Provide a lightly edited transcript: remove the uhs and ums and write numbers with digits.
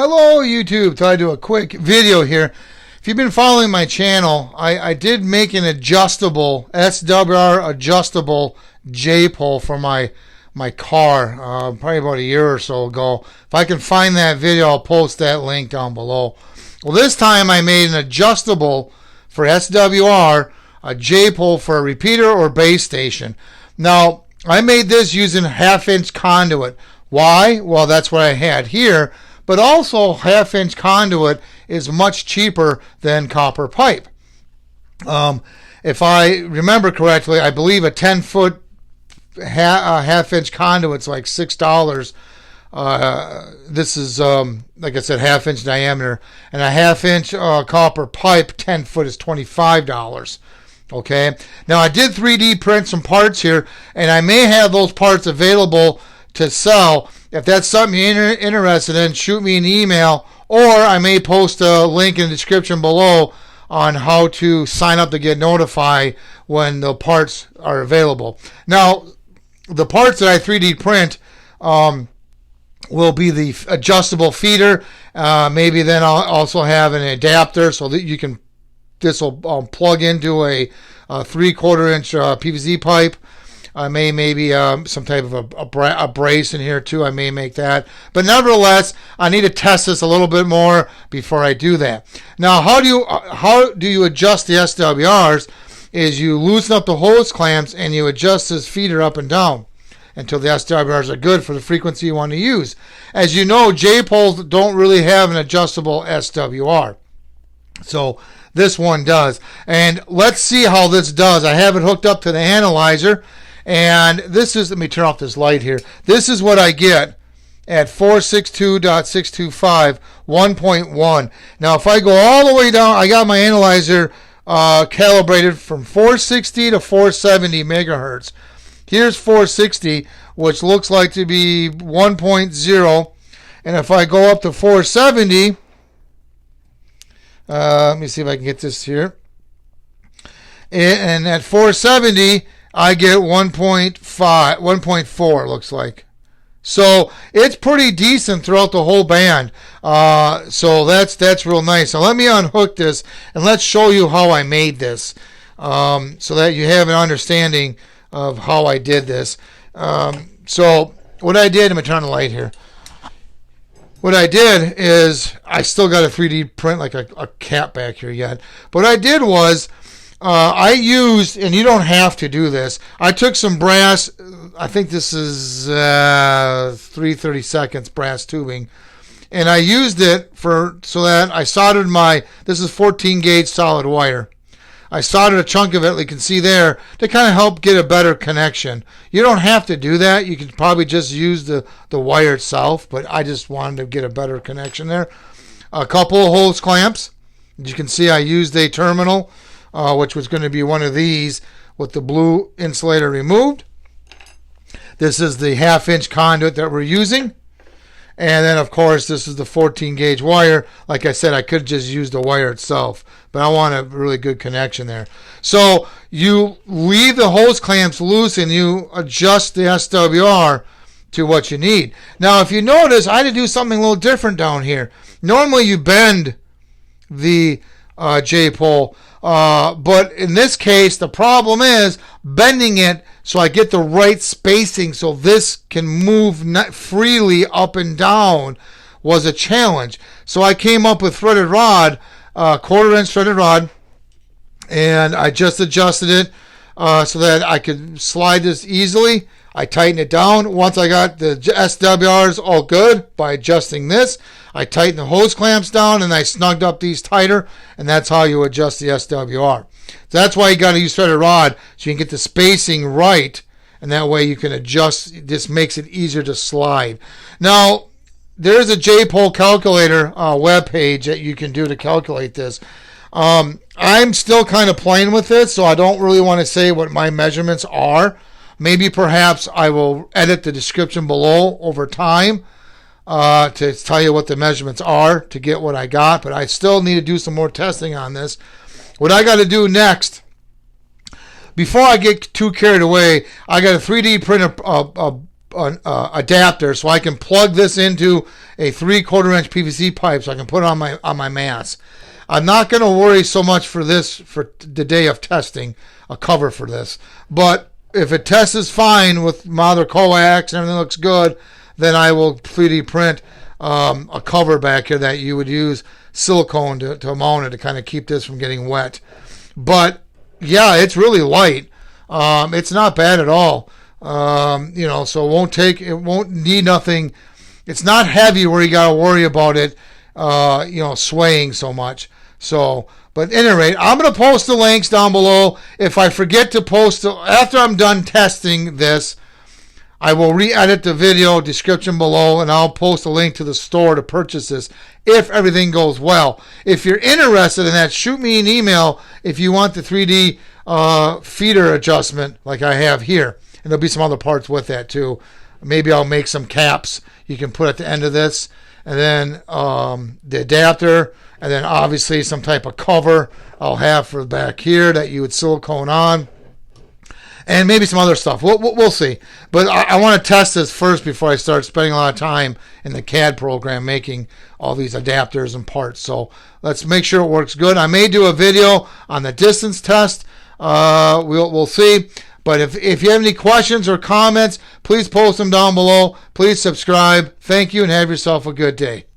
Hello YouTube, thought I'd do a quick video here. If you've been following my channel, I did make an adjustable SWR adjustable J-pole for my car probably about a year or so ago. If I can find that video, I'll post that link down below. Well, this time I made an adjustable for SWR, a J-pole for a repeater or base station. Now, I made this using 1/2-inch conduit. Why? Well, that's what I had here. But also, 1/2-inch conduit is much cheaper than copper pipe. If I remember correctly, I believe a 10-foot 1/2-inch conduit's like $6. This is, like I said, 1/2-inch diameter. And a 1/2-inch copper pipe, 10-foot, is $25. Okay. Now, I did 3D print some parts here, and I may have those parts available to sell. If that's something you're interested in, shoot me an email, or I may post a link in the description below on how to sign up to get notified when the parts are available. Now, the parts that I 3D print will be the adjustable feeder. Maybe then I'll also have an adapter so that you can, this will plug into a 3/4-inch PVC pipe. I may maybe some type of a brace in here too. I may make that. But nevertheless, I need to test this a little bit more before I do that. Now, how do you adjust the SWRs is you loosen up the hose clamps and you adjust this feeder up and down until the SWRs are good for the frequency you want to use. As you know, J-poles don't really have an adjustable SWR. So this one does. And let's see how this does. I have it hooked up to the analyzer. And this is, let me turn off this light here. This is what I get at 462.625, 1.1. Now, if I go all the way down, I got my analyzer calibrated from 460 to 470 megahertz. Here's 460, which looks like to be 1.0. And if I go up to 470, let me see if I can get this here. And at 470, I get 1.4, looks like. So it's pretty decent throughout the whole band. So that's real nice. Now let me unhook this and let's show you how I made this, so that you have an understanding of how I did this. So what I did, let me turn the light here. What I did is, I still got a 3D print like a cap back here yet. But what I did was, I used, and you don't have to do this, I took some brass, I think this is 3/32 brass tubing, and I used it so that I soldered this is 14 gauge solid wire. I soldered a chunk of it, like you can see there, to kind of help get a better connection. You don't have to do that. You could probably just use the wire itself, but I just wanted to get a better connection there. A couple of hose clamps. As you can see, I used a terminal, which was going to be one of these with the blue insulator removed. This is the 1/2-inch conduit that we're using. And then, of course, this is the 14 gauge wire. Like I said, I could just use the wire itself, but I want a really good connection there. So you leave the hose clamps loose and you adjust the SWR to what you need. Now, if you notice, I had to do something a little different down here. Normally, you bend the J-pole, but in this case, the problem is bending it so I get the right spacing so this can move freely up and down was a challenge. So I came up with threaded rod, 1/4-inch threaded rod, and I just adjusted it so that I could slide this easily. I tightened it down. Once I got the SWRs all good by adjusting this, I tightened the hose clamps down and I snugged up these tighter, and that's how you adjust the SWR. So that's why you got to use threaded rod, so you can get the spacing right, and that way you can adjust. This makes it easier to slide. Now, there's a J-pole calculator web page that you can do to calculate this. I'm still kind of playing with it, so I don't really want to say what my measurements are. Maybe perhaps I will edit the description below over time to tell you what the measurements are to get what I got, but I still need to do some more testing on this. What I got to do next, before I get too carried away, I got to 3D print a adapter so I can plug this into a 3/4 inch PVC pipe so I can put it on my mast. I'm not going to worry so much for this for the day of testing, a cover for this. But if it tests fine with mother coax and everything looks good, then I will 3D print a cover back here that you would use silicone to mount it to kind of keep this from getting wet. But yeah, it's really light. It's not bad at all. So it won't need nothing. It's not heavy where you got to worry about it, swaying so much. So, but at any rate, I'm going to post the links down below. If I forget to post, after I'm done testing this, I will re-edit the video description below, and I'll post a link to the store to purchase this if everything goes well. If you're interested in that, shoot me an email if you want the 3D feeder adjustment like I have here. And there'll be some other parts with that too. Maybe I'll make some caps you can put at the end of this. And then the adapter. And then obviously some type of cover I'll have for back here that you would silicone on. And maybe some other stuff. We'll see. But I want to test this first before I start spending a lot of time in the CAD program making all these adapters and parts. So let's make sure it works good. I may do a video on the distance test. We'll see. But if you have any questions or comments, please post them down below. Please subscribe. Thank you and have yourself a good day.